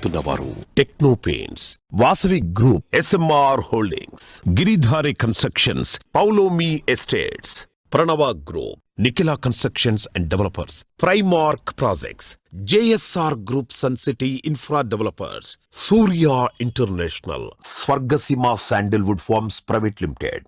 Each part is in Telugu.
తున్నవారు Techno Paints, Vasavi group, SMR holdings, Giridhari constructions, Paulomi estates, Pranava group, Nikhila constructions and developers, Primark projects, JSR group, Sun City Infra developers, Surya international, Swargaseema sandalwood farms private limited.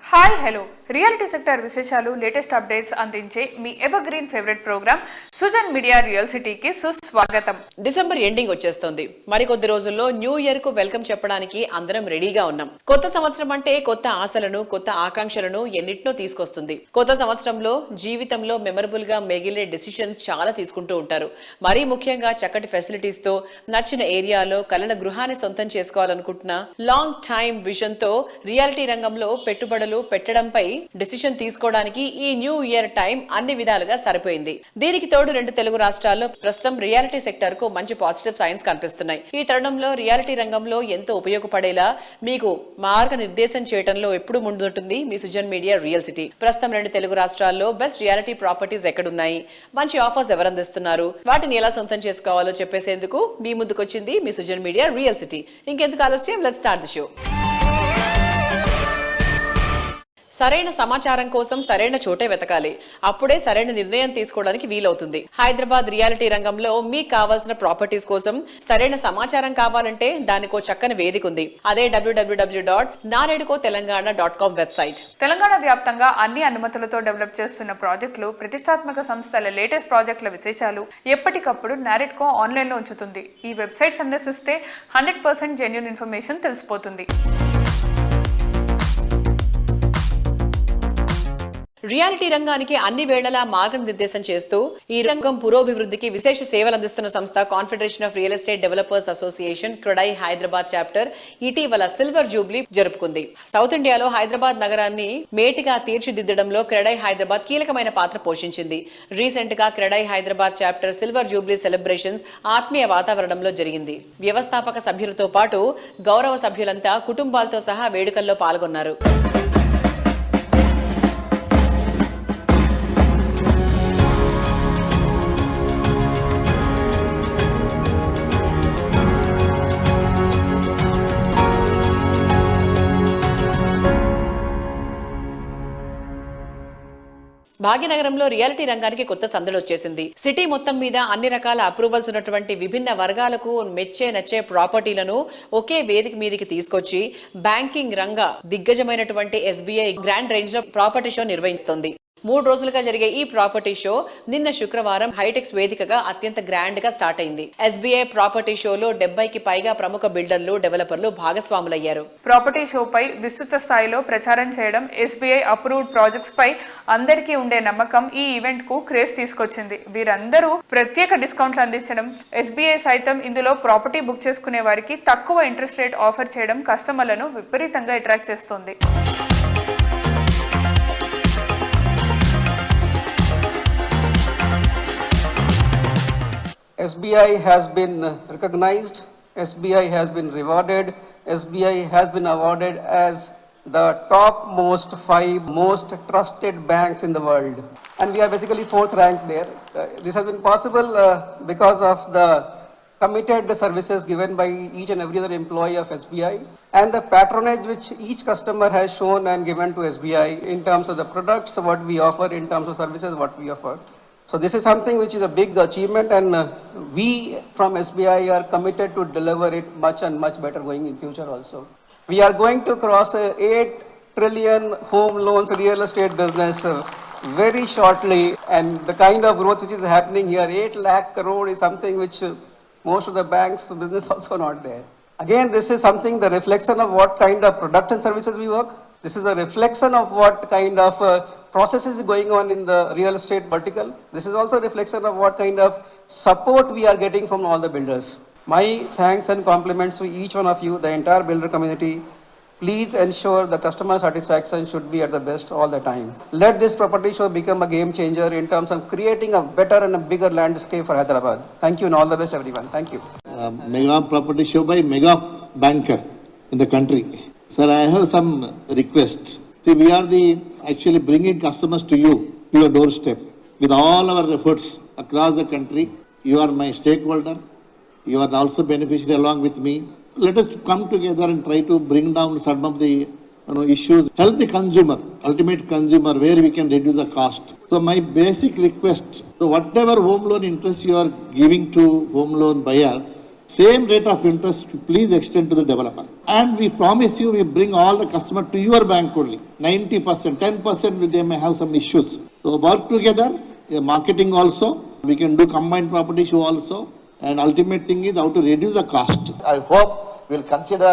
Hi hello, reality sector విశేషాలు, లేటెస్ట్ అప్డేట్స్ అందించే మీ ever green favourite programme Sujan media real సిటీకి సుస్వాగతం. డిసెంబర్ ఎండింగ్ వచ్చేస్తుంది. మరికొద్ది రోజుల్లో న్యూ ఇయర్ కు వెల్కమ్ చెప్పడానికి అందరం రెడీగా ఉన్నాం. కొత్త సంవత్సరం అంటే కొత్త ఆశలను, కొత్త ఆకాంక్షలను ఎన్నిటినో తీసుకొస్తుంది. కొత్త సంవత్సరంలో జీవితంలో మెమరబుల్ గా మిగిలే డెసిషన్స్ చాలా తీసుకుంటూ ఉంటారు. మరీ ముఖ్యంగా చక్కటి ఫెసిలిటీస్ తో నచ్చిన ఏరియాలో కలల గృహాన్ని సొంతం చేసుకోవాలనుకుంటున్న లాంగ్ టైమ్ విజన్ తో రియాలిటీ రంగంలో పెట్టుబడులు పెట్టడంపై డిసిషన్ తీసుకోవడానికి ఈ న్యూ ఇయర్ టైం అన్ని విధాలుగా సరిపోయింది. దీనికి తోడు 2 తెలుగు రాష్ట్రాల్లో ప్రస్తుతం రియాలిటీ సెక్టర్ కు మంచి పాజిటివ్ సైన్స్ కనిపిస్తున్నాయి. ఈ తరుణంలో రియాలిటీ రంగంలో ఎంతో ఉపయోగపడేలా మీకు మార్గనిర్దేశం చేయడంలో ఎప్పుడు ముందుంటుంది మీ సుజన్ మీడియా రియల్ సిటీ. ప్రస్తుతం 2 తెలుగు రాష్ట్రాల్లో బెస్ట్ రియాలిటీ ప్రాపర్టీస్ ఎక్కడున్నాయి, మంచి ఆఫర్స్ ఎవరు అందిస్తున్నారు, వాటిని ఎలా సొంతం చేసుకోవాలో చెప్పేసేందుకు మీ ముందుకొచ్చింది మీ సుజన్ మీడియా రియల్ సిటీ. ఇంకెందుకు ఆలస్యం, లెట్స్ స్టార్ట్ ది షో. సరైన సమాచారం కోసం సరైన చోటే వెతకాలి. అప్పుడే సరైన నిర్ణయం తీసుకోవడానికి వీలవుతుంది. హైదరాబాద్ రియాలిటీ రంగంలో మీకు కావాల్సిన ప్రాపర్టీస్ కోసం సరైన సమాచారం కావాలంటే దానికో చక్కని వేదిక ఉంది. అదే www.naredukotelangana.com వెబ్సైట్. తెలంగాణ వ్యాప్తంగా అన్ని అనుమతులతో డెవలప్ చేస్తున్న ప్రాజెక్టులు, ప్రతిష్టాత్మక సంస్థల లేటెస్ట్ ప్రాజెక్టుల విశేషాలు ఎప్పటికప్పుడు నారెడ్కో ఆన్లైన్ లో ఉంచుతుంది. ఈ వెబ్సైట్ సందర్శిస్తే 100% జెన్యూన్ ఇన్ఫర్మేషన్ తెలిసిపోతుంది. రియాలిటీ రంగానికి అన్ని వేళలా మార్గనిర్దేశం చేస్తూ ఈ రంగం పురోభివృద్ధికి విశేష సేవలు అందిస్తున్న సంస్థ confederation of real estate developers association CREDAI Hyderabad chapter ఇటీవల సిల్వర్ జూబ్లీ జరుపుకుంది. సౌత్ ఇండియాలో హైదరాబాద్ నగరాన్ని మేటిగా తీర్చిదిద్దడంలో క్రెడై హైదరాబాద్ కీలకమైన పాత్ర పోషించింది. రీసెంట్ గా CREDAI Hyderabad chapter silver Jubilee celebrations ఆత్మీయ వాతావరణంలో జరిగింది. వ్యవస్థాపక సభ్యులతో పాటు గౌరవ సభ్యులంతా కుటుంబాలతో సహా వేడుకల్లో పాల్గొన్నారు. భాగ్యనగరంలో రియాలిటీ రంగానికి కొత్త సందడి వచ్చేసింది. సిటీ మొత్తం మీద అన్ని రకాల అప్రూవల్స్ ఉన్నటువంటి విభిన్న వర్గాలకు నచ్చే ప్రాపర్టీలను ఒకే వేదిక మీదకి తీసుకొచ్చి బ్యాంకింగ్ రంగ దిగ్గజమైనటువంటి SBI గ్రాండ్ రేంజ్ లో ప్రాపర్టీ షో నిర్వహిస్తుంది. 3 రోజులుగా జరిగే ఈ ప్రాపర్టీ షో నిన్న శుక్రవారం హైటెక్స్ వేదికగా అత్యంత గ్రాండ్ గా స్టార్ట్ అయింది. SBI ప్రాపర్టీ షోలో 70కి పైగా ప్రముఖ బిల్డర్లు, డెవలపర్లు భాగస్వాములయ్యారు. ప్రాపర్టీ షోపై విస్తృత స్థాయిలో ప్రచారం చేయడం, SBI అప్రూవ్డ్ ప్రాజెక్ట్స్ పై అందరికీ ఉండే నమ్మకం ఈ ఈవెంట్ కు క్రేజ్ తీసుకొచ్చింది. వీరందరూ ప్రత్యేక డిస్కౌంట్లు అందించడం, SBI సైతం ఇందులో ప్రాపర్టీ బుక్ చేసుకునే వారికి తక్కువ ఇంట్రెస్ట్ రేట్ ఆఫర్ చేయడం కస్టమర్లను విపరీతంగా అట్రాక్ట్ చేస్తుంది. SBI has been recognized, SBI has been rewarded, SBI has been awarded as the top 5 most trusted banks in the world. And we are basically 4th ranked there. This has been possible because of the committed services given by each and every other employee of SBI and the patronage which each customer has shown and given to SBI in terms of the products, what we offer, in terms of services, what we offer. So this is something which is a big achievement, and we from SBI are committed to deliver it much and much better going in future also. We are going to cross 8 trillion home loans real estate business very shortly, and the kind of growth which is happening here, 8 lakh crore is something which most of the banks business also not there. Again, this is something, the reflection of what kind of product and services we work. This is a reflection of what kind of processes is going on in the real estate vertical. This is also a reflection of what kind of support we are getting from all the builders. My thanks and compliments to each one of you, the entire builder community. Please ensure the customer satisfaction should be at the best all the time. Let this property show become a game changer in terms of creating a better and a bigger landscape for Hyderabad. Thank you and all the best everyone. Thank you. Mega property show by mega banker in the country. Sir, I have some request. See, we are actually bringing customers to you, to your doorstep, with all our efforts across the country. You are my stakeholder. You are also beneficiary along with me. Let us come together and try to bring down some of the issues. Help the consumer, ultimate consumer, where we can reduce the cost. So my basic request, so whatever home loan interest you are giving to home loan buyer, same rate of interest please extend to the developer. And we promise you we bring all the customer to your bank only. 90%, 10% they may have some issues. So work together, marketing also, we can do combined property show also. And ultimate thing is how to reduce the cost. I hope we'll consider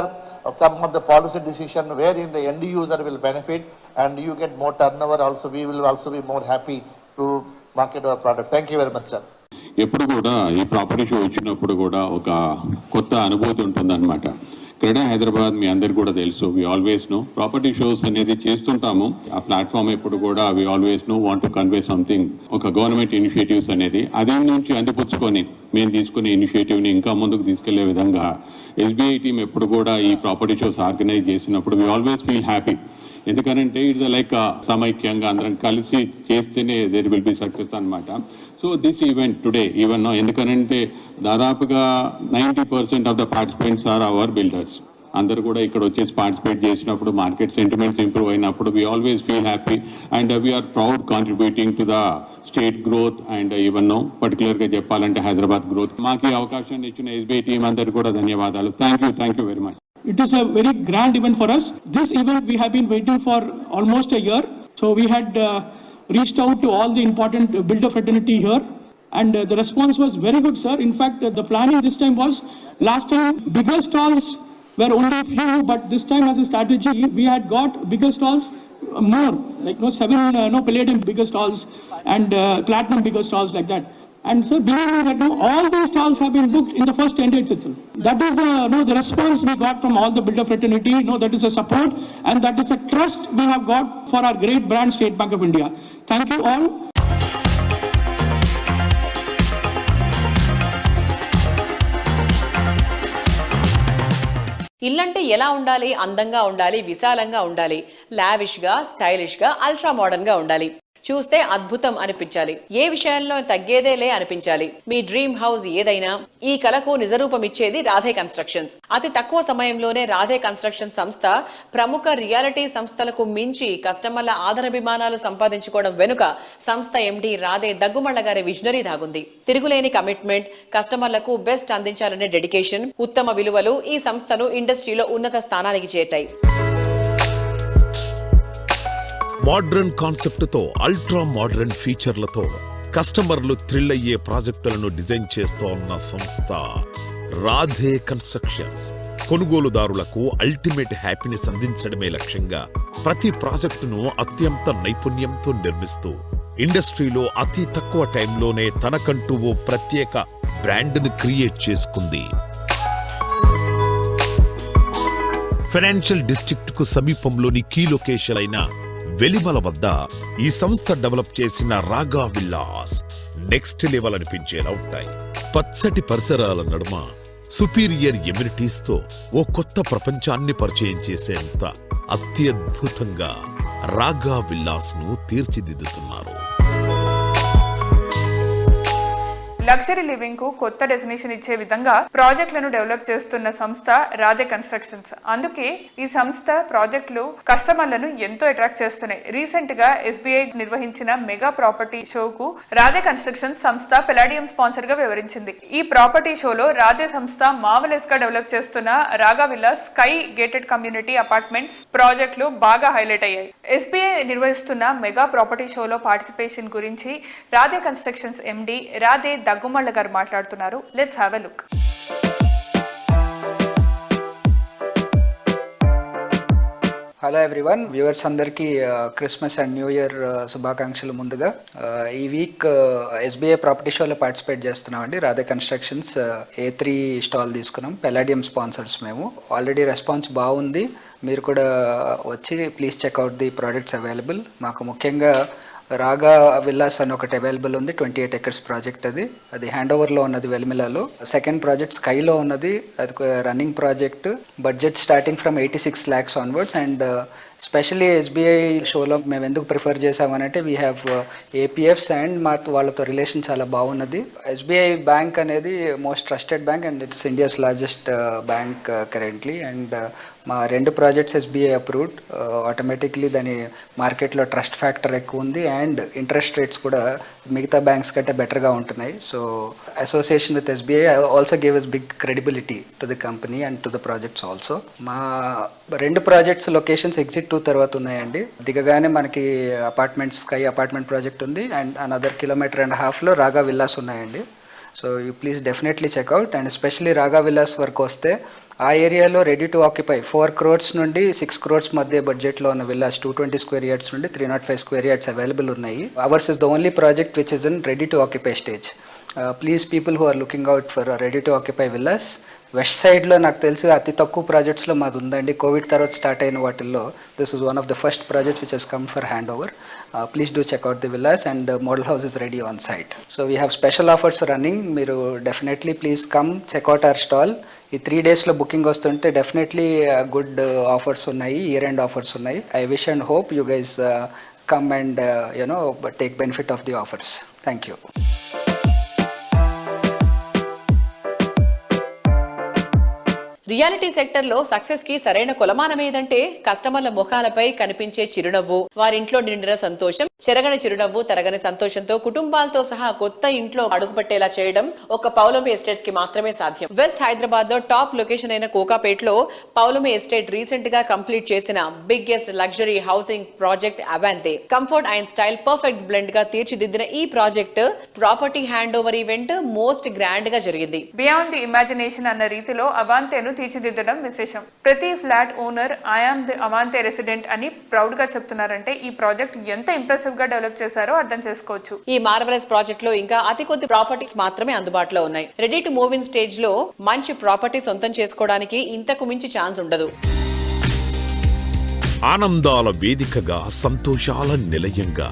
some of the policy decision wherein the end user will benefit and you get more turnover also. We will also be more happy to market our product. Thank you very much, sir. ఎప్పుడు కూడా ఈ ప్రాపర్టీ షో వచ్చినప్పుడు కూడా ఒక కొత్త అనుభూతి ఉంటుందన్నమాట. క్రెడా హైదరాబాద్ మీ అందరికి కూడా తెలుసు, we always know property shows అనేది చేస్తుంటాము. ఆ ప్లాట్ఫామ్ ఎప్పుడు కూడా we always know want to convey something, ఒక గవర్నమెంట్ ఇనిషియేటివ్స్ అనేది అదే నుంచి అందిపుచ్చుకొని మేము తీసుకునే ఇనిషియేటివ్ని ఇంకా ముందుకు తీసుకెళ్లే విధంగా ఎస్బీఐ టీం ఎప్పుడు కూడా ఈ ప్రాపర్టీ షోస్ ఆర్గనైజ్ చేసినప్పుడు వి ఆల్వేస్ ఫీల్ హ్యాపీ. ఎందుకంటే ఇట్స్ లైక్ సమైక్యంగా అందరం కలిసి చేస్తేనే దేర్ విల్ బి సక్సెస్ అనమాట. So this event today even ఎందుకనంటే దాదాపుగా 90% of the participants are our builders. అందరు కూడా ఇక్కడ వచ్చేసి పార్టిసిపేట్ చేసినప్పుడు మార్కెట్ సెంటిమెంట్స్ ఇంప్రూవ్ అయినప్పుడు we always feel happy and we are proud contributing to the state growth and even పర్టికులర్గా చెప్పాలంటే హైదరాబాద్ గ్రోత్. మాకు ఈ అవకాశాన్ని ఇచ్చిన ఎస్బీఐ టీం అందరికి కూడా ధన్యవాదాలు. Thank you very much. It is a very grand event for us. This event we have been waiting for almost a year. So we had reached out to all the important builder fraternity here and the response was very good, sir. In fact, the planning this time was, last time bigger stalls were only few, but this time as a strategy we had got bigger stalls more, like 7 palladium bigger stalls and platinum bigger stalls like that. And so believe me that now all these stalls have been booked in the first 10 days itself. That is the response we got from all the builder fraternity. That is a support and that is a trust we have got for our great brand State Bank of India. Thank you all. ఇల్లంటే ఎలా ఉండాలి? అందంగా ఉండాలి, విశాలంగా ఉండాలి, లావిష్గా, స్టైలిష్గా, అల్ట్రా మోడర్న్గా ఉండాలి. చూస్తే అద్భుతం అనిపించాలి, ఏ విషయాల్లో తగ్గేదేలే అనిపించాలి. మీ డ్రీమ్ హౌస్ ఏదైనా ఈ కలకు నిజరూపం ఇచ్చేది రాధే కన్స్ట్రక్షన్స్. అతి తక్కువ సమయంలోనే రాధే కన్స్ట్రక్షన్ సంస్థ ప్రముఖ రియాలిటీ సంస్థలకు మించి కస్టమర్ల ఆదరాభిమానాలు సంపాదించుకోవడం వెనుక సంస్థ ఎండి రాధే దగ్గుమళ్ళ గారి విజనరీ దాగుంది. తిరుగులేని కమిట్మెంట్, కస్టమర్లకు బెస్ట్ అందించాలనే డెడికేషన్, ఉత్తమ విలువలు ఈ సంస్థను ఇండస్ట్రీలో ఉన్నత స్థానానికి చేర్చాయి. మోడ్రన్ కాన్సెప్ట్ తో అల్ట్రా మోడ్రన్ ఫీచర్లతో కస్టమర్లు థ్రిల్ అయ్యే ప్రాజెక్టులను డిజైన్ చేస్తోన్న సంస్థ రాధే కన్స్ట్రక్షన్స్. కొనుగోలుదారులకు అల్టిమేట్ హ్యాపీనెస్ అందించడమే లక్ష్యంగా ప్రతి ప్రాజెక్టును అత్యంత నైపుణ్యంతో నిర్మిస్తూ ఇండస్ట్రీలో అతి తక్కువ టైంలోనే తనకంటూ ఓ ప్రత్యేక బ్రాండ్ను క్రియేట్ చేసుకుంది. ఫైనాన్షియల్ డిస్ట్రిక్ట్ కు సమీపంలోని కీ లొకేషన్ అయిన వెలిమల వద్ద ఈ సంస్థ డెవలప్ చేసిన రాగా విల్లాస్ నెక్స్ట్ లెవెల్ అనిపించేలా ఉంటాయి. పచ్చటి పరిసరాల నడుమ సుపీరియర్ ఎమ్యూనిటీస్ తో ఓ కొత్త ప్రపంచాన్ని పరిచయం చేసేంత అత్యద్భుతంగా రాగా విల్లాస్ ను తీర్చిదిద్దుతున్నారు. లగ్జరీ లివింగ్ కు కొత్త డెఫినేషన్ ఇచ్చే విధంగా ప్రాజెక్టులను డెవలప్ చేస్తున్న సంస్థ రాధే కన్స్ట్రక్షన్స్. అందుకే ఈ సంస్థ ప్రాజెక్టులు కస్టమర్లను ఎంతో అట్రాక్ట్ చేస్తున్నాయి. రీసెంట్ గా ఎస్బీఐ నిర్వహించిన మెగా ప్రాపర్టీ షోకు రాధే కన్స్ట్రక్షన్స్ సంస్థ పెలాడియం స్పాన్సర్ గా వివరించింది. ఈ ప్రాపర్టీ షోలో రాధే సంస్థ మార్వెలస్ గా డెవలప్ చేస్తున్న రాగా villas, sky gated community apartments ప్రాజెక్టులు బాగా హైలైట్ అయ్యాయి. ఎస్బీఐ నిర్వహిస్తున్న మెగా ప్రాపర్టీ షోలో పార్టిసిపేషన్ గురించి రాధే కన్స్ట్రక్షన్స్ ఎండి రాధే దగ్గుమళ్ళ గారు మాట్లాడుతున్నారు. Let's have a look. Hello everyone, viewers అందరికీ క్రిస్మస్ అండ్ న్యూ ఇయర్ శుభాకాంక్షలు. ముందుగా ఈ వీక్ ఎస్బీఐ ప్రాపర్టీ షోలో పార్టిసిపేట్ చేస్తున్నామండి. రాధే కన్స్ట్రక్షన్స్ A3 స్టాల్ తీసుకున్నాం. పెలాడియం స్పాన్సర్స్ మేము. ఆల్రెడీ రెస్పాన్స్ బాగుంది. మీరు కూడా వచ్చి please check out the products available. మాకు ముఖ్యంగా రాగా విల్లాస్ అని ఒకటి అవైలబుల్ ఉంది. 28 acres ప్రాజెక్ట్. అది హ్యాండ్ ఓవర్లో ఉన్నది వెలిమిలాలో. సెకండ్ ప్రాజెక్ట్ స్కైలో ఉన్నది. అది running project. Budget starting from 86 lakhs onwards and specially SBI షోలో మేము ఎందుకు ప్రిఫర్ చేసామనంటే వీ హ్యావ్ ఏపీఎఫ్స్ అండ్ వాళ్ళతో రిలేషన్ చాలా బాగున్నది. ఎస్బీఐ బ్యాంక్ అనేది most trusted bank and it's India's largest bank currently. And మా 2 ప్రాజెక్ట్స్ ఎస్బీఐ అప్రూవ్డ్. ఆటోమేటిక్లీ దాని మార్కెట్లో ట్రస్ట్ ఫ్యాక్టర్ ఎక్కువ ఉంది అండ్ ఇంట్రెస్ట్ రేట్స్ కూడా మిగతా బ్యాంక్స్ కంటే బెటర్గా ఉంటున్నాయి. So association with SBI also gave us big credibility to the company and to the projects also. మా 2 ప్రాజెక్ట్స్ లొకేషన్స్ ఎగ్జిట్ 2 తర్వాత ఉన్నాయండి. దిగగానే మనకి స్కై అపార్ట్మెంట్ ప్రాజెక్ట్ ఉంది and another 1.5 km Raga villas ఉన్నాయండి. So you please definitely check out. And especially Raga villas వరకు వస్తే ఆ ఏరియాలో రెడీ టు ఆక్యుపై 4 crores నుండి 6 crores మధ్య బడ్జెట్లో ఉన్న విల్లాస్ 220 square yards నుండి 305 square yards అవైలబుల్ ఉన్నాయి. Ours is the only project which is in ready to occupy stage. Please people who are looking out for ready to occupy villas. West సైడ్లో నాకు తెలిసి అతి తక్కువ ప్రాజెక్ట్స్లో మాది ఉందండి. కోవిడ్ తర్వాత స్టార్ట్ అయిన వాటిల్లో this is one of the first projects which has come for hand over. Please do check out the villas and the model house is ready on site. So we have special offers running. మీరు definitely please come check out our stall. ఈ 3 daysలో బుకింగ్ వస్తుంటే డెఫినెట్లీ గుడ్ ఆఫర్స్ ఉన్నాయి, ఇయర్ ఎండ్ ఆఫర్స్ ఉన్నాయి. I wish and hope you guys come and take benefit of the offers. Thank you. Reality sector లో సక్సెస్ కి సరైన కొలమానం ఏదంటే కస్టమర్ల ముఖాలపై కనిపించే చిరునవ్వు, వారింట్లో నిండిన సంతోషం. చెరగని చిరునవ్వు, తరగని సంతోషంతో కుటుంబాలతో సహా కొత్త ఇంట్లో అడుగుపెట్టేలా చేయడం ఒక పౌలమి ఎస్టేట్స్ కి మాత్రమే సాధ్యం. వెస్ట్ హైదరాబాద్ లో టాప్ లొకేషన్ అయిన కోకాపేట్లో పౌలమి ఎస్టేట్ రీసెంట్ గా కంప్లీట్ చేసిన biggest luxury housing project Avante. Comfort and style perfect blend గా తీర్చిదిద్దిన ఈ project property hand over event most grand గా జరిగింది. బియాండ్ ది ఇమాజినేషన్ అన్న రీతిలో అవాంతేను తీర్చిదిద్దడం విశేషం. ప్రతి flat owner I am the Avante resident అని ప్రౌడ్ గా చెప్తున్నారంటే ఈ ప్రాజెక్ట్ ఎంత ఇంప్రెసివ్ గా డెవలప్ చేశారో అర్థం చేసుకోవచ్చు. ఈ మార్వెలస్ ప్రాజెక్ట్ లో ఇంకా అతి కొద్ది ప్రాపర్టీస్ మాత్రమే అందుబాటులో ఉన్నాయి. Ready to move in stage లో మంచి ప్రాపర్టీ సొంతం చేసుకోవడానికి ఇంతకు మించి ఛాన్స్ ఉండదు. ఆనందాల వేదికగా, సంతోషాల నిలయంగా,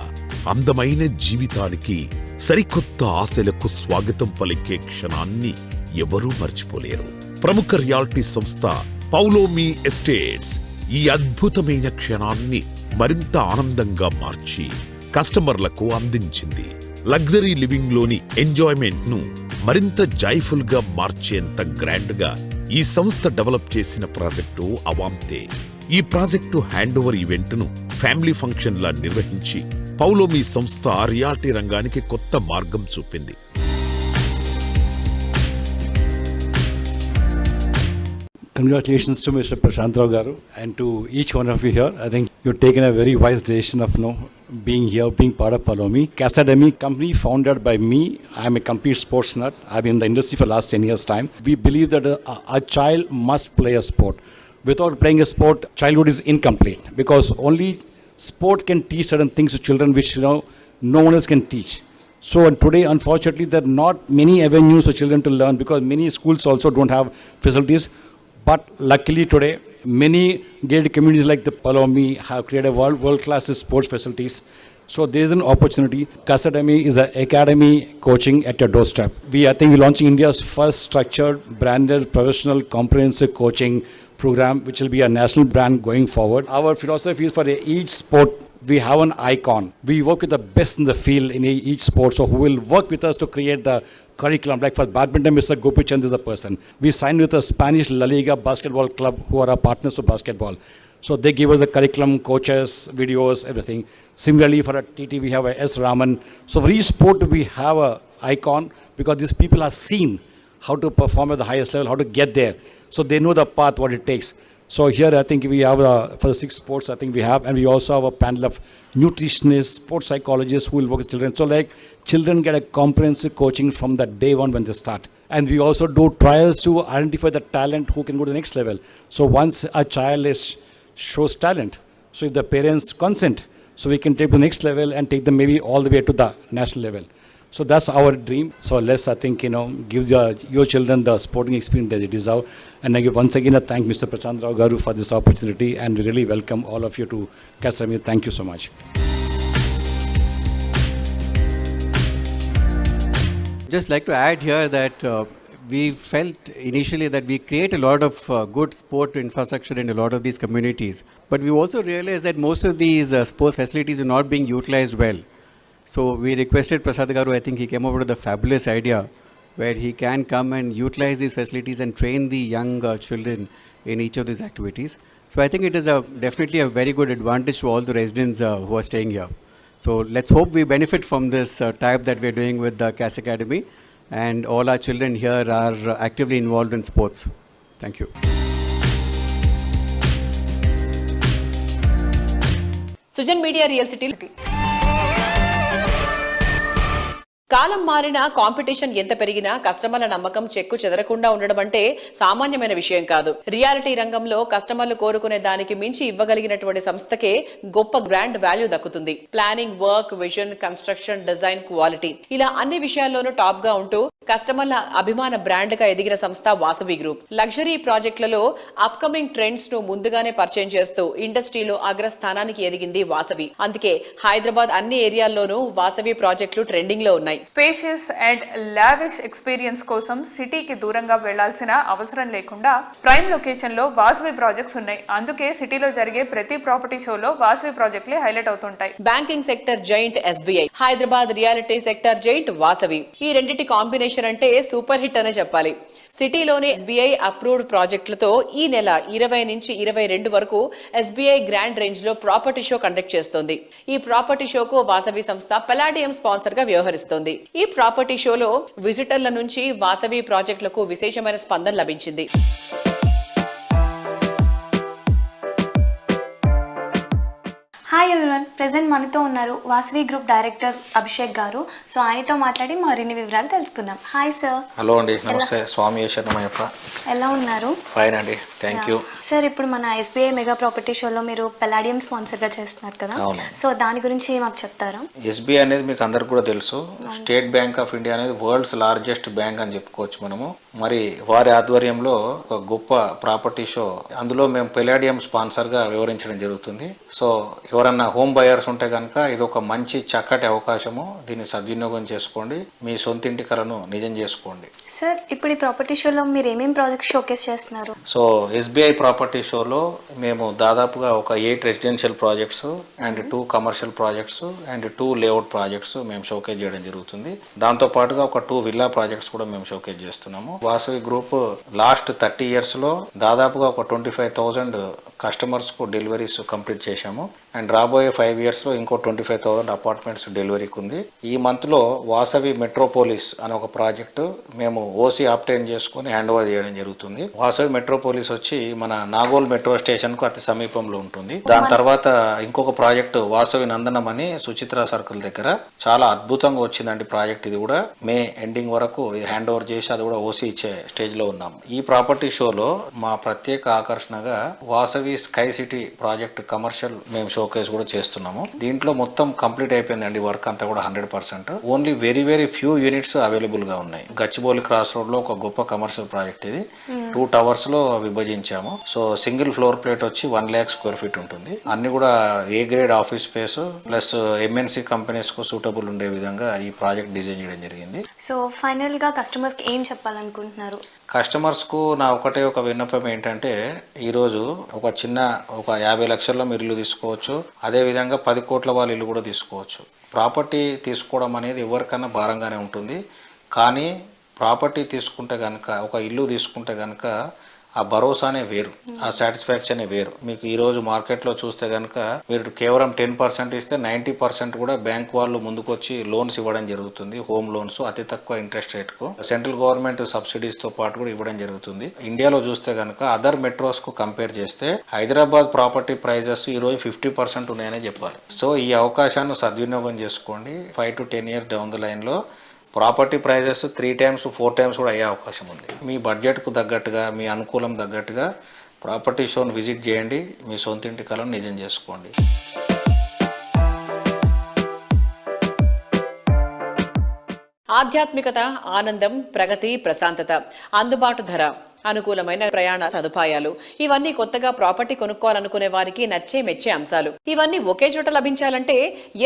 అందమైన జీవితానికి సరికొత్త ఆశలకు స్వాగతం పలికే క్షణాన్ని ఎవరూ మర్చిపోలేరు. ప్రముఖ రియాలిటీ సంస్థ పౌలోమి ఎస్టేట్స్ ఈ అద్భుతమైన క్షణాన్ని మరింత ఆనందంగా మార్చి కస్టమర్లకు అందించింది. లగ్జరీ లివింగ్ లోని ఎంజాయ్మెంట్ ను మరింత జాయ్ఫుల్ గా మార్చేంత గ్రాండ్ గా ఈ సంస్థ డెవలప్ చేసిన ప్రాజెక్టు అవాంతే. ఈ ప్రాజెక్టు హ్యాండ్ ఓవర్ ఈవెంట్ ను ఫ్యామిలీ ఫంక్షన్ లా నిర్వహించి పౌలోమి సంస్థ రియాలిటీ రంగానికి కొత్త మార్గం చూపింది. Congratulations to Mr. Prashant Rao Garu and to each one of you here. I think you've taken a very wise decision of being here, being part of Palomi. Cassademy company founded by me. I'm a complete sports nut. I've been in the industry for the last 10 years' time. We believe that a child must play a sport. Without playing a sport, childhood is incomplete because only sport can teach certain things to children which no one else can teach. So today, unfortunately, there are not many avenues for children to learn because many schools also don't have facilities. But luckily today, many gated communities like the Palomi have created world-class sports facilities. So there is an opportunity. Cassademy is an academy coaching at your doorstep. I think we're launching India's first structured, branded, professional, comprehensive coaching program, which will be a national brand going forward. Our philosophy is for each sport, we have an icon. We work with the best in the field in each sport. So who will work with us to create the curriculum. Like for badminton, Mr. Gopi Chand is a person. We signed with a Spanish La Liga basketball club who are our partners for basketball. So they give us a curriculum, coaches, videos, everything. Similarly, for a TT, we have a S. Raman. So for each sport, we have a icon because these people have seen how to perform at the highest level, how to get there. So they know the path, what it takes. So here, I think we have, for the 6 sports, I think we have, and we also have a panel of nutritionists, sports psychologists who will work with children. So like children get a comprehensive coaching from the day one when they start. And we also do trials to identify the talent who can go to the next level. So once a child shows talent, so if the parents consent, so we can take to the next level and take them maybe all the way to the national level. So that's our dream. So let's, I think, give your children the sporting experience that they deserve. And I give once again a thank Mr. Prashant Rao Garu for this opportunity and really welcome all of you to Cassademy. Thank you so much. Just like to add here that we felt initially that we create a lot of good sport infrastructure in a lot of these communities. But we also realized that most of these sports facilities are not being utilized well. So we requested Prasad Garu, I think he came up with a fabulous idea where he can come and utilize these facilities and train the young children in each of these activities. So I think it is definitely a very good advantage to all the residents who are staying here. So let's hope we benefit from this type that we're doing with the CAS Academy, and all our children here are actively involved in sports. Thank you. Sujan media real city. కాలం మారినా కాంపిటీషన్ ఎంత పెరిగినా కస్టమర్ల నమ్మకం చెక్కు చెదరకుండా ఉండడం అంటే సామాన్యమైన విషయం కాదు. రియాలిటీ రంగంలో కస్టమర్లు కోరుకునే దానికి మించి ఇవ్వగలిగినటువంటి సంస్థకే గొప్ప బ్రాండ్ వాల్యూ దక్కుతుంది. Planning, work, vision, construction, design, quality ఇలా అన్ని విషయాల్లోనూ టాప్ గా ఉంటూ కస్టమర్ల అభిమాన బ్రాండ్ గా ఎదిగిన సంస్థ వాసవి గ్రూప్. లగ్జరీ ప్రాజెక్టులలో అప్కమింగ్ ట్రెండ్స్ ను ముందుగానే పరిచయం చేస్తూ ఇండస్ట్రీలో అగ్రస్థానానికి ఎదిగింది వాసవి. అందుకే హైదరాబాద్ అన్ని ఏరియాల్లోనూ వాసవి ప్రాజెక్టులు ట్రెండింగ్ లో ఉన్నాయి. స్పేషియస్ అండ్ లావిష్ ఎక్స్పీరియన్స్ కోసం సిటీకి దూరంగా వెళ్లాల్సిన అవసరం లేకుండా ప్రైమ్ లొకేషన్ లో వాసవి ప్రాజెక్ట్స్ ఉన్నాయి. అందుకే సిటీలో జరిగే ప్రతి ప్రాపర్టీ షోలో వాసవి ప్రాజెక్టులే హైలైట్ అవుతుంటాయి. Banking sector giant SBI, Hyderabad reality sector giant Vasavi. ఈ రెండింటి కాంబినేషన్ అంటే సూపర్ హిట్ అనే చెప్పాలి. సిటీలోని ఎస్బీఐ అప్రూవ్డ్ ప్రాజెక్టులతో ఈ నెల 20 నుంచి 22 వరకు ఎస్బీఐ గ్రాండ్ రేంజ్ లో ప్రాపర్టీ షో కండక్ట్ చేస్తోంది. ఈ ప్రాపర్టీ షోకు వాసవి సంస్థ పలాడియం స్పాన్సర్ గా వ్యవహరిస్తోంది. ఈ ప్రాపర్టీ షోలో విజిటర్ల నుంచి వాసవి ప్రాజెక్టులకు విశేషమైన స్పందన లభించింది. హాయ్ ఎవరీవన్, ప్రెజెంట్ మనతో ఉన్నారు వాసవి గ్రూప్ డైరెక్టర్ అభిషేక్ గారు. సో ఆయనతో మాట్లాడి మరిన్ని వివరాలు తెలుసుకుందాం. Hi sir. హలో అండి, నమస్తే. స్వామి శరణమయ్యప్ప. ఎలా ఉన్నారు? ఫైన్ అండి, థ్యాంక్ యూ. సార్, ఇప్పుడు మన ఎస్బీఐ మెగా ప్రాపర్టీ షోలో మీరు పలాడియం స్పాన్సర్గా చేస్తున్నారు కదా, సో దాని గురించి మాకు చెప్తారా? ఎస్బీఐ అనేది మీకు అందరికి కూడా తెలుసు. స్టేట్ బ్యాంక్ ఆఫ్ ఇండియా అనేది వరల్డ్స్ లార్జెస్ట్ బ్యాంక్ అని చెప్పుకోవచ్చు మనము. మరి వారి ఆధ్వర్యంలో ఒక గొప్ప ప్రాపర్టీ షో, అందులో మేము పలాడియం స్పాన్సర్గా వివరించడం జరుగుతుంది. సో ఎవరన్నా హోమ్ బయర్స్ ఉంటే కనుక ఇది ఒక మంచి చక్కటి అవకాశము. దీన్ని సద్వినియోగం చేసుకోండి, మీ సొంతింటి కలను నిజం చేసుకోండి. సార్, ఇప్పుడు ఈ ప్రాపర్టీ షోలో మీరు ఏమేమి ప్రాజెక్ట్స్ షోకేస్ చేస్తున్నారు? సో ఎస్బీఐ ప్రాపర్టీ షోలో మేము దాదాపుగా ఒక 8 residential projects and 2 commercial projects and 2 layout projects మేము షోకేజ్ చేయడం జరుగుతుంది. దాంతో పాటుగా ఒక 2 విల్లా ప్రాజెక్ట్స్ కూడా మేము షోకేజ్ చేస్తున్నాము. వాసవి గ్రూప్ లాస్ట్ 30 years లో దాదాపుగా ఒక 25,000 కస్టమర్స్ కు డెలివరీస్ కంప్లీట్ చేశాము. అండ్ రాబోయే 5 years లో ఇంకో 25,000 అపార్ట్మెంట్స్ డెలివరీకి ఉంది. ఈ మంత్ లో వాసవి మెట్రోపోలిస్ అనే ఒక ప్రాజెక్టు మేము ఓసీ ఆప్టైన్ చేసుకుని హ్యాండ్ ఓవర్ చేయడం జరుగుతుంది. వాసవి మెట్రోపోలిస్ వచ్చి మన నాగోల్ మెట్రో స్టేషన్ కు అతి సమీపంలో ఉంటుంది. దాని తర్వాత ఇంకొక ప్రాజెక్టు వాసవి నందనం అని సుచిత్ర సర్కిల్ దగ్గర చాలా అద్భుతంగా వచ్చిందండి ప్రాజెక్ట్. ఇది కూడా మే ఎండింగ్ వరకు హ్యాండ్ ఓవర్ చేసి అది కూడా ఓసీ ఇచ్చే స్టేజ్ లో ఉన్నాము. ఈ ప్రాపర్టీ షోలో మా ప్రత్యేక ఆకర్షణగా Vasavi sky city project commercial మేము షోకేస్ కూడా చేస్తున్నాము. దీంట్లో మొత్తం కంప్లీట్ అయిపోయిందండి వర్క్ అంతా కూడా 100%. Only very few units available గా ఉన్నాయి. గచ్చిబౌలి క్రాస్ రోడ్ లో ఒక గొప్ప కమర్షియల్ ప్రాజెక్ట్ ఇది. 2 towers లో విభజించాము. సో సింగిల్ ఫ్లోర్ ప్లేట్ వచ్చి 1 lakh square feet ఉంటుంది. అన్ని కూడా A grade office space plus MNC companies కు సూటబుల్ ఉండే విధంగా ఈ ప్రాజెక్ట్ డిజైన్ చేయడం జరిగింది. సో ఫైనల్ గా కస్టమర్స్ కి ఏం చెప్పాలనుకుంటున్నారు? కస్టమర్స్కు నా ఒకటే ఒక విన్నపం ఏంటంటే, ఈరోజు ఒక 50 లక్షల్లో మీరు ఇల్లు తీసుకోవచ్చు, అదేవిధంగా 10 కోట్ల వాళ్ళ ఇల్లు కూడా తీసుకోవచ్చు. ప్రాపర్టీ తీసుకోవడం అనేది ఎవరికైనా భారంగానే ఉంటుంది. కానీ ప్రాపర్టీ తీసుకుంటే కనుక, ఒక ఇల్లు తీసుకుంటే కనుక ఆ భరోసానే వేరు, ఆ సాటిస్ఫాక్షనే వేరు. మీకు ఈరోజు మార్కెట్లో చూస్తే కనుక మీరు కేవలం 10% ఇస్తే 90% కూడా బ్యాంక్ వాళ్ళు ముందుకొచ్చి లోన్స్ ఇవ్వడం జరుగుతుంది. హోమ్ లోన్స్ అతి తక్కువ ఇంట్రెస్ట్ రేట్కు, సెంట్రల్ గవర్నమెంట్ సబ్సిడీస్తో పాటు కూడా ఇవ్వడం జరుగుతుంది. ఇండియాలో చూస్తే కనుక అదర్ మెట్రోస్కు కంపేర్ చేస్తే హైదరాబాద్ ప్రాపర్టీ ప్రైజెస్ ఈరోజు 50% ఉన్నాయనే చెప్పాలి. సో ఈ అవకాశాన్ని సద్వినియోగం చేసుకోండి. 5 to 10 years డౌన్ ద లైన్లో ప్రాపర్టీ ప్రైజెస్ 3 times 4 times కూడా అయ్యే అవకాశం ఉంది. మీ బడ్జెట్కు తగ్గట్టుగా, మీ అనుకూలం తగ్గట్టుగా ప్రాపర్టీ షోను విజిట్ చేయండి. మీ సొంతింటి కలను నిజం చేసుకోండి. ఆధ్యాత్మికత, ఆనందం, ప్రగతి, ప్రశాంతత, అందుబాటు ధర అనుకూలమైన ప్రయాణ సదుపాయాలు, ఇవన్నీ కొత్తగా ప్రాపర్టీ కొనుక్కోవాలనుకునే వారికి నచ్చే మెచ్చే అంశాలు. ఇవన్నీ ఒకే చోట లభించాలంటే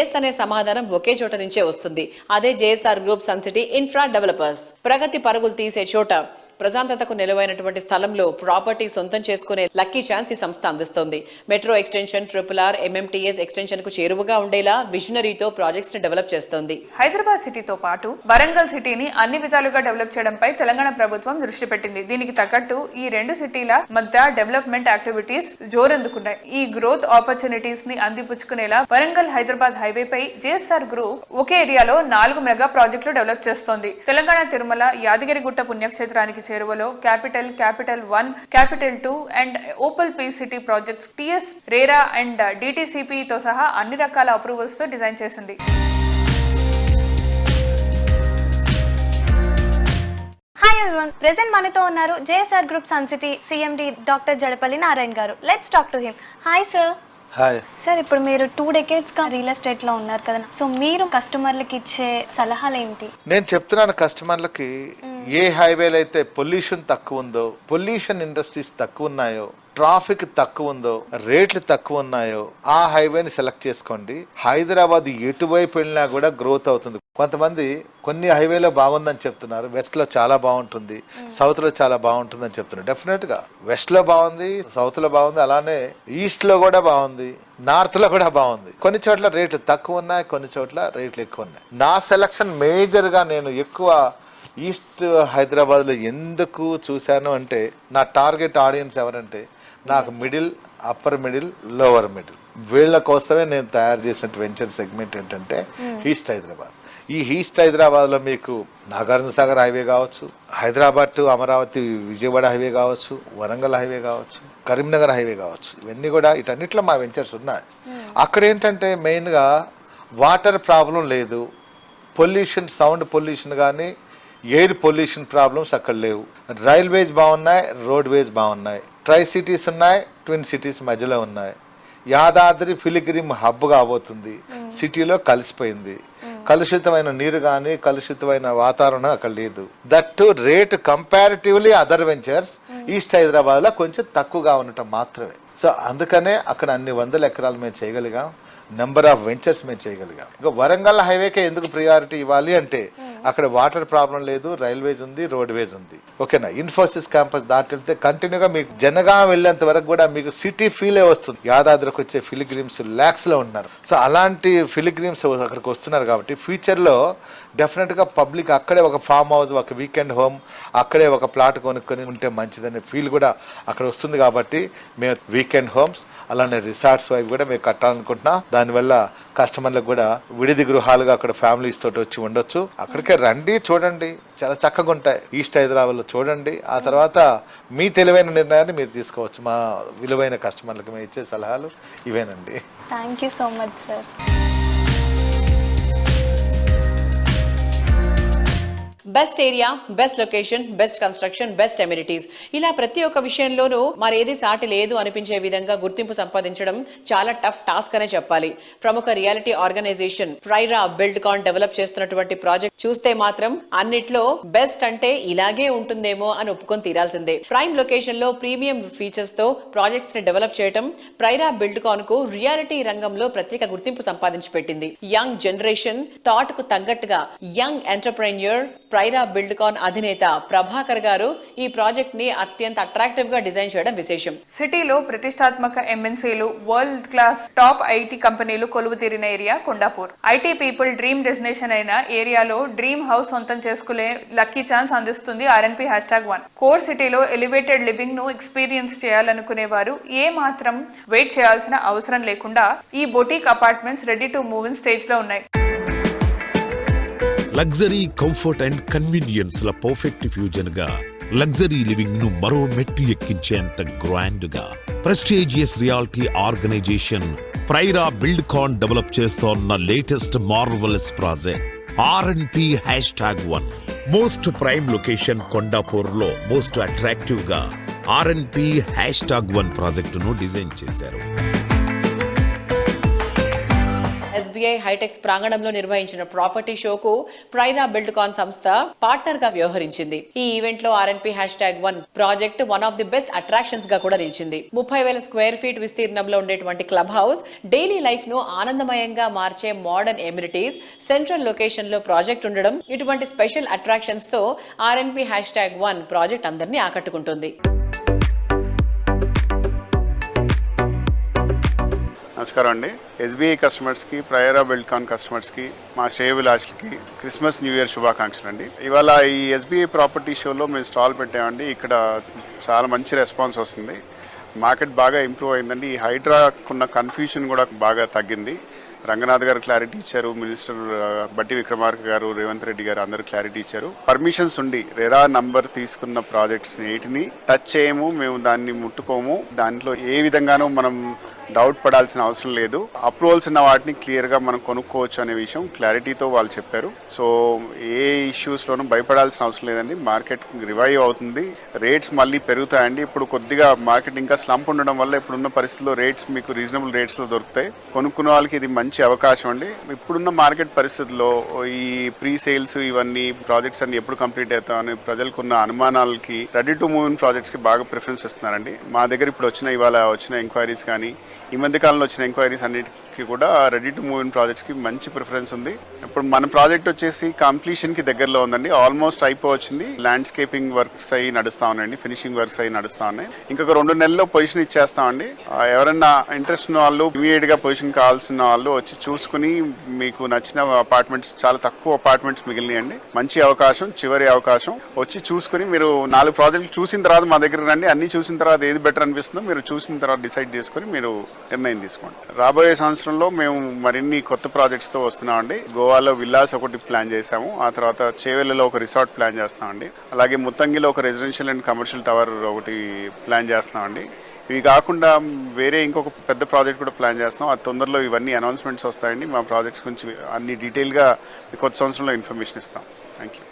ఎస్ అనే సమాధానం ఒకే చోట నుంచే వస్తుంది. అదే JSR group Sun City Infra developers. ప్రగతి పరుగులు తీసే చోట, ప్రశాంతతకు నిలువైనటువంటి స్థలంలో ప్రాపర్టీ సొంతం చేసుకునే లక్కీ ఛాన్స్ ఈ సంస్థ అందిస్తోంది. Metro extension, RRR, MMTS extension కు చేరువగా ఉండేలా విజనరీతో ప్రాజెక్ట్స్ ని డెవలప్ చేస్తోంది. హైదరాబాద్ సిటీతో పాటు వరంగల్ సిటీని అన్ని విధాలుగా డెవలప్ చేయడంపై తెలంగాణ ప్రభుత్వం దృష్టి పెట్టింది. దీనికి తగ్గట్టు ఈ రెండు సిటీల మధ్య డెవలప్మెంట్ యాక్టివిటీస్ జోరందుకున్నాయి. ఈ గ్రోత్ ఆపర్చునిటీస్ ని అందిపుచ్చుకునేలా వరంగల్ హైదరాబాద్ హైవేపై జేఎస్ఆర్ గ్రూప్ ఒకే ఏరియాలో 4 మెగా ప్రాజెక్టులు డెవలప్ చేస్తోంది. తెలంగాణ తిరుమల యాదగిరిగుట్ట పుణ్యక్షేత్రానికి చేరువలో capital 1, capital 2 and Opal P city projects TS, RERA and DTCP తో సహా అన్ని రకాల అప్రూవల్స్ తో డిజైన్ చేసింది. హాయ్ ఎవ్రీవన్, ప్రెజెంట్ మనతో ఉన్నారు JSR group Sun City CMD doctor Jadapalli Narayana garu. Let's talk to him. Hi sir. Hi sir, ఇప్పుడు మీరు 2 decades గా రియల్ ఎస్టేట్ లో ఉన్నారు కదా, సో మీరు కస్టమర్లకి ఇచ్చే సలహాలు ఏంటి? నేను చెప్తున్నాను కస్టమర్లకి, ఏ హైవేలో అయితే పొల్యూషన్ తక్కువ ఉందో, పొల్యూషన్ ఇండస్ట్రీస్ తక్కువ ఉన్నాయో, ట్రాఫిక్ తక్కువ ఉందో, రేట్లు తక్కువ ఉన్నాయో ఆ హైవేని సెలెక్ట్ చేసుకోండి. హైదరాబాద్ ఎటువైపు వెళ్ళినా కూడా గ్రోత్ అవుతుంది. కొంతమంది కొన్ని హైవేలో బాగుందని చెప్తున్నారు, వెస్ట్ లో చాలా బాగుంటుంది, సౌత్ లో చాలా బాగుంటుంది అని చెప్తున్నారు. డెఫినెట్ గా వెస్ట్ లో బాగుంది, సౌత్ లో బాగుంది, అలానే ఈస్ట్ లో కూడా బాగుంది, నార్త్ లో కూడా బాగుంది. కొన్ని చోట్ల రేట్లు తక్కువ ఉన్నాయి, కొన్ని చోట్ల రేట్లు ఎక్కువ ఉన్నాయి. నా సెలక్షన్ మేజర్ గా నేను ఎక్కువ ఈస్ట్ హైదరాబాద్ లో ఎందుకు చూశాను అంటే, నా టార్గెట్ ఆడియన్స్ ఎవరంటే నాకు middle, upper middle, lower middle, వీళ్ళ కోసమే నేను తయారు చేసిన వెంచర్ సెగ్మెంట్ ఏంటంటే ఈస్ట్ హైదరాబాద్. ఈ ఈస్ట్ హైదరాబాద్ లో మీకు నాగార్జున సాగర్ హైవే కావచ్చు, హైదరాబాద్ టు అమరావతి విజయవాడ హైవే కావచ్చు, వరంగల్ హైవే కావచ్చు, కరీంనగర్ హైవే కావచ్చు, ఇవన్నీ కూడా ఇటన్నిట్లో మా వెంచర్స్ ఉన్నాయి. అక్కడ ఏంటంటే మెయిన్గా వాటర్ ప్రాబ్లం లేదు, పొల్యూషన్, సౌండ్ పొల్యూషన్ కానీ ఎయిర్ పొల్యూషన్ ప్రాబ్లమ్స్ అక్కడ లేవు. రైల్వేస్ బాగున్నాయి, రోడ్వేస్ బాగున్నాయి, ట్రై సిటీస్ ఉన్నాయి, ట్విన్ సిటీస్ మధ్యలో ఉన్నాయి. యాదాద్రి పిలిగ్రిమ్ హబ్ కాబోతుంది, సిటీలో కలిసిపోయింది. కలుషితమైన నీరు కానీ కలుషితమైన వాతావరణం అక్కడ లేదు. That rate comparatively other ventures east Hyderabad లో కొంచెం తక్కువగా ఉండటం మాత్రమే. సో అందుకనే అక్కడ అన్ని 100 ఎకరాలు మేము చేయగలిగాం, నెంబర్ ఆఫ్ వెంచర్స్ మేము చేయగలిగాం. ఇంకా వరంగల్ హైవేకే ఎందుకు ప్రియారిటీ ఇవ్వాలి అంటే అక్కడ వాటర్ ప్రాబ్లం లేదు, రైల్వేస్ ఉంది, రోడ్వేస్ ఉంది. ఓకేనా, ఇన్ఫోసిస్ క్యాంపస్ దాటి వెళ్తే కంటిన్యూగా మీకు జనగాం వెళ్ళేంత వరకు కూడా మీకు సిటీ ఫీలే వస్తుంది. యాదాద్రికి వచ్చే ఫిలిగ్రిమ్స్ ల్యాక్స్ లో ఉన్నారు. సో అలాంటి ఫిలిగ్రిమ్స్ అక్కడికి వస్తున్నారు కాబట్టి ఫ్యూచర్ లో డెఫినెట్ గా పబ్లిక్ అక్కడే ఒక ఫామ్ హౌస్, ఒక వీకెండ్ హోమ్, అక్కడే ఒక ప్లాట్ కొనుక్కొని ఉంటే మంచిదనే ఫీల్ కూడా అక్కడ వస్తుంది. కాబట్టి మేము వీకెండ్ హోమ్స్ అలానే రిసార్ట్స్ అవి కూడా మేము కట్టాలనుకుంటున్నాం. దానివల్ల కస్టమర్లకు కూడా విడిది గృహాలుగా అక్కడ ఫ్యామిలీస్ తోటి వచ్చి ఉండొచ్చు. అక్కడికే రండి, చూడండి, చాలా చక్కగా ఉంటాయి. ఈస్ట్ హైదరాబాద్ లో చూడండి, ఆ తర్వాత మీ తెలివైన నిర్ణయాన్ని మీరు తీసుకోవచ్చు. మా విలువైన కస్టమర్లకు మేము ఇచ్చే సలహాలు ఇవేనండి. Thank you so much sir. Best area, best location, best construction, best amenities, ఇలా ప్రతి ఒక్క విషయంలోనూ మరేది సాటి లేదు అనిపించే విధంగా గుర్తింపు సంపాదించడం చాలా టఫ్ టాస్క్ అనే చెప్పాలి. ప్రముఖ రియాలిటీ ఆర్గనైజేషన్ ప్రైరా బిల్డ్కాన్ డెవలప్ చేస్తున్నటువంటి ప్రాజెక్ట్ చూస్తే మాత్రం అన్నిట్లో బెస్ట్ అంటే ఇలాగే ఉంటుందేమో అని ఒప్పుకొని తీరాల్సిందే. ప్రైమ్ లొకేషన్ లో ప్రీమియం ఫీచర్స్ తో ప్రాజెక్ట్స్ ని డెవలప్ చేయడం ప్రైరా బిల్డ్కాన్ కు రియాలిటీ రంగంలో ప్రత్యేక గుర్తింపు సంపాదించి పెట్టింది. యంగ్ జనరేషన్ థాట్ కు తగ్గట్టుగా యంగ్ ఎంటర్ప్రెన్యూర్ ప్రైరా బిల్డ్కాన్ అధినేత ప్రభాకర్ గారు ఈ ప్రాజెక్ట్ ని అత్యంత అట్రాక్టివ్ గా డిజైన్ చేయడం విశేషం. సిటీలో ప్రతిష్టాత్మక ఎంఎన్సీలు, వరల్డ్ క్లాస్ టాప్ ఐటీ కంపెనీలు కొలువు తీరిన area Kondapur. IT people dream destination అయిన ఏరియాలో డ్రీమ్ హౌస్ సొంతం చేసుకునే లక్కీ ఛాన్స్ అందిస్తుంది RNP #1. కోర్ సిటీలో ఎలివేటెడ్ లివింగ్ ను ఎక్స్పీరియన్స్ చేయాలనుకునే వారు ఏ మాత్రం వెయిట్ చేయాల్సిన అవసరం లేకుండా ఈ boutique apartments ready to move in stage లో ఉన్నాయి. లగ్జరీ, కంఫర్ట్ అండ్ కన్వీనియన్స్ ల పర్ఫెక్ట్ ఫ్యూజన్ గా లగ్జరీ లివింగ్ ను మరో మెట్టు ఎక్కించేంత గ్రాండ్ గా prestigious reality organisation ప్రైరా Buildcon develop చేస్తోన్న latest marvellous project RNP #1. Most prime location Kondapur లో మోస్ట్ అట్రాక్టివ్ గా RNP #1 ప్రాజెక్టును డిజైన్ చేశారు. SBI హైటెక్స్ ప్రాంగణంలో నిర్వహించిన ప్రాపర్టీ షోకు ప్రైరా బిల్డ్కాన్ సంస్థ పార్ట్నర్ గా వ్యవహరించింది. ఈ ఈవెంట్ లో RNP #1 project one of the best attractions గా కూడా నిలిచింది. 30,000 స్క్వేర్ ఫీట్ విస్తీర్ణంలో ఉండేటువంటి క్లబ్ హౌస్ డైలీ లైఫ్ ను ఆనందమయంగా మార్చే మోడర్న్ ఎమ్యూనిటీస్, సెంట్రల్ లొకేషన్ లో ప్రాజెక్ట్ ఉండడం, ఇటువంటి స్పెషల్ అట్రాక్షన్స్ తో RNP #1 ప్రాజెక్ట్ అందరినీ ఆకట్టుకుంటుంది. నమస్కారం అండి. SBI కస్టమర్స్కి, ప్రైరా బిల్డ్కాన్ కస్టమర్స్కి, మా శ్రేయభిలాషులకి క్రిస్మస్ న్యూ ఇయర్ శుభాకాంక్షలు అండి. ఇవాళ ఈ SBI ప్రాపర్టీ షోలో మేము స్టాల్ పెట్టామండి. ఇక్కడ చాలా మంచి రెస్పాన్స్ వస్తుంది. మార్కెట్ బాగా ఇంప్రూవ్ అయిందండి. ఈ హైడ్రాకున్న కన్ఫ్యూషన్ కూడా బాగా తగ్గింది. రంగనాథ్ గారు క్లారిటీ ఇచ్చారు, మినిస్టర్ బట్టి విక్రమార్క గారు, రేవంత్ రెడ్డి గారు అందరూ క్లారిటీ ఇచ్చారు. పర్మిషన్స్ ఉండి రెరా నంబర్ తీసుకున్న ప్రాజెక్ట్స్ నీటిని టచ్ చేయము, మేము దాన్ని ముట్టుకోము, దాంట్లో ఏ విధంగానూ మనం డౌట్ పడాల్సిన అవసరం లేదు. అప్రూవల్స్ ఉన్న వాటిని క్లియర్గా మనం కొనుక్కోవచ్చు అనే విషయం క్లారిటీతో వాళ్ళు చెప్పారు. సో ఏ ఇష్యూస్లోనూ భయపడాల్సిన అవసరం లేదండి. మార్కెట్ రివైవ్ అవుతుంది, రేట్స్ మళ్ళీ పెరుగుతాయండి. ఇప్పుడు కొద్దిగా మార్కెట్ ఇంకా స్లంప్ ఉండడం వల్ల ఇప్పుడున్న పరిస్థితుల్లో రేట్స్ మీకు రీజనబుల్ రేట్స్లో దొరుకుతాయి. కొనుక్కున్న వాళ్ళకి ఇది మంచి అవకాశం అండి. ఇప్పుడున్న మార్కెట్ పరిస్థితుల్లో ఈ ప్రీ సేల్స్ ఇవన్నీ ప్రాజెక్ట్స్ అన్ని ఎప్పుడు కంప్లీట్ అవుతామని ప్రజలకున్న అనుమానాలకి రెడీ టు మూవ్ ఇన్ ప్రాజెక్ట్స్కి బాగా ప్రిఫరెన్స్ ఇస్తున్నారండి. మా దగ్గర ఇప్పుడు ఇవాళ వచ్చిన ఎంక్వైరీస్ కానీ ఈ మధ్య కాలంలో వచ్చిన ఎంక్వైరీస్ అన్నిటికీ కూడా రెడీ టు మూవ్ ఇన్ ప్రాజెక్ట్స్కి మంచి ప్రిఫరెన్స్ ఉంది. ఇప్పుడు మన ప్రాజెక్ట్ వచ్చేసి కంప్లీషన్కి దగ్గరలో ఉందండి. ఆల్మోస్ట్ అయిపోవచ్చింది. ల్యాండ్స్కేపింగ్ వర్క్స్ అయ్యి నడుస్తూ ఉన్నాయండి, ఫినిషింగ్ వర్క్స్ అయ్యి నడుస్తూ ఉన్నాయి. ఇంకొక 2 నెలల్లో పొజిషన్ ఇచ్చేస్తామండి. ఎవరన్నా ఇంట్రెస్ట్ ఉన్న వాళ్ళు, ఇమీడియట్గా పొజిషన్ కావాల్సిన వాళ్ళు వచ్చి చూసుకుని మీకు నచ్చిన అపార్ట్మెంట్స్, చాలా తక్కువ అపార్ట్మెంట్స్ మిగిలినాయండి. మంచి అవకాశం, చివరి అవకాశం. వచ్చి చూసుకుని మీరు 4 ప్రాజెక్టులు చూసిన తర్వాత మా దగ్గర రండి. అన్ని చూసిన తర్వాత ఏది బెటర్ అనిపిస్తుందో మీరు చూసిన తర్వాత డిసైడ్ చేసుకుని మీరు నిర్ణయం తీసుకోండి. రాబోయే సంవత్సరంలో మేము మరిన్ని కొత్త ప్రాజెక్ట్స్తో వస్తున్నామండి. గోవాలో విల్లాస్ ఒకటి ప్లాన్ చేసాము, ఆ తర్వాత చేవెళ్ళలో ఒక రిసార్ట్ ప్లాన్ చేస్తున్నామండి. అలాగే ముత్తంగిలో ఒక రెసిడెన్షియల్ అండ్ కమర్షియల్ టవర్ ఒకటి ప్లాన్ చేస్తున్నామండి. ఇవి కాకుండా వేరే ఇంకొక పెద్ద ప్రాజెక్ట్ కూడా ప్లాన్ చేస్తున్నాం. అది తొందరలో ఇవన్నీ అనౌన్స్మెంట్స్ వస్తాయండి. మా ప్రాజెక్ట్స్ గురించి అన్ని డీటెయిల్గా కొత్త సంవత్సరంలో ఇన్ఫర్మేషన్ ఇస్తాం. Thank you.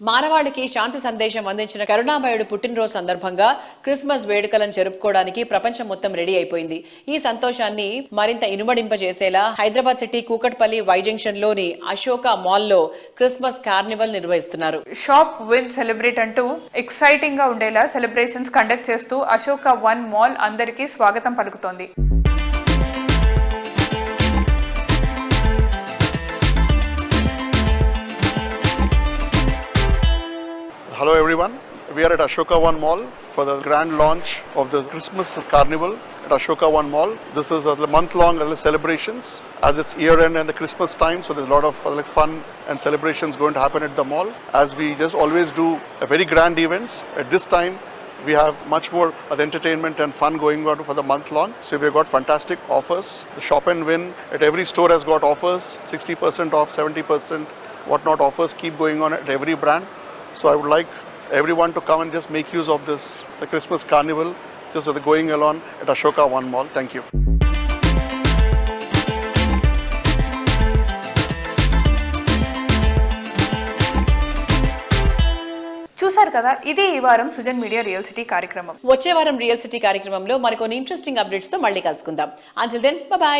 మానవాళికి శాంతి సందేశం అందించిన కరుణామయుడు పుట్టినరోజు సందర్భంగా క్రిస్మస్ వేడుకలను జరుపుకోవడానికి ప్రపంచం మొత్తం రెడీ అయిపోయింది. ఈ సంతోషాన్ని మరింత ఇనుమడింపజేసేలా Hyderabad city Kukatpally Y junction లోని అశోక మాల్ లో క్రిస్మస్ కార్నివల్ నిర్వహిస్తున్నారు. షాప్ విన్ సెలబ్రేట్ అంటూ ఎక్సైటింగ్ గా ఉండేలా సెలబ్రేషన్స్ కండక్ట్ చేస్తూ అశోక 1 మాల్ అందరికీ స్వాగతం పలుకుతోంది. Hello everyone, we are at Ashoka 1 Mall for the grand launch of the Christmas Carnival at Ashoka 1 Mall. This is a month-long celebrations as it's year end and the Christmas time, so there's a lot of fun and celebrations going to happen at the mall. As we just always do a very grand events, at this time we have much more of entertainment and fun going on for the month long. So we've got fantastic offers. The shop and win at every store has got offers, 60% off, 70% whatnot offers keep going on at every brand. So I would like everyone to come and just make use of this, the Christmas Carnival, just going along at Ashoka 1 Mall. Thank you. చూసారు కదా, ఇది ఈ వారం సుజన్ మీడియా రియల్ సిటీ కార్యక్రమం. వచ్చే వారం రియల్ సిటీ కార్యక్రమంలో మరికొన్ని ఇంట్రెస్టింగ్ అప్డేట్స్ తో మళ్ళీ కలుసుకుందాం. Until then bye by.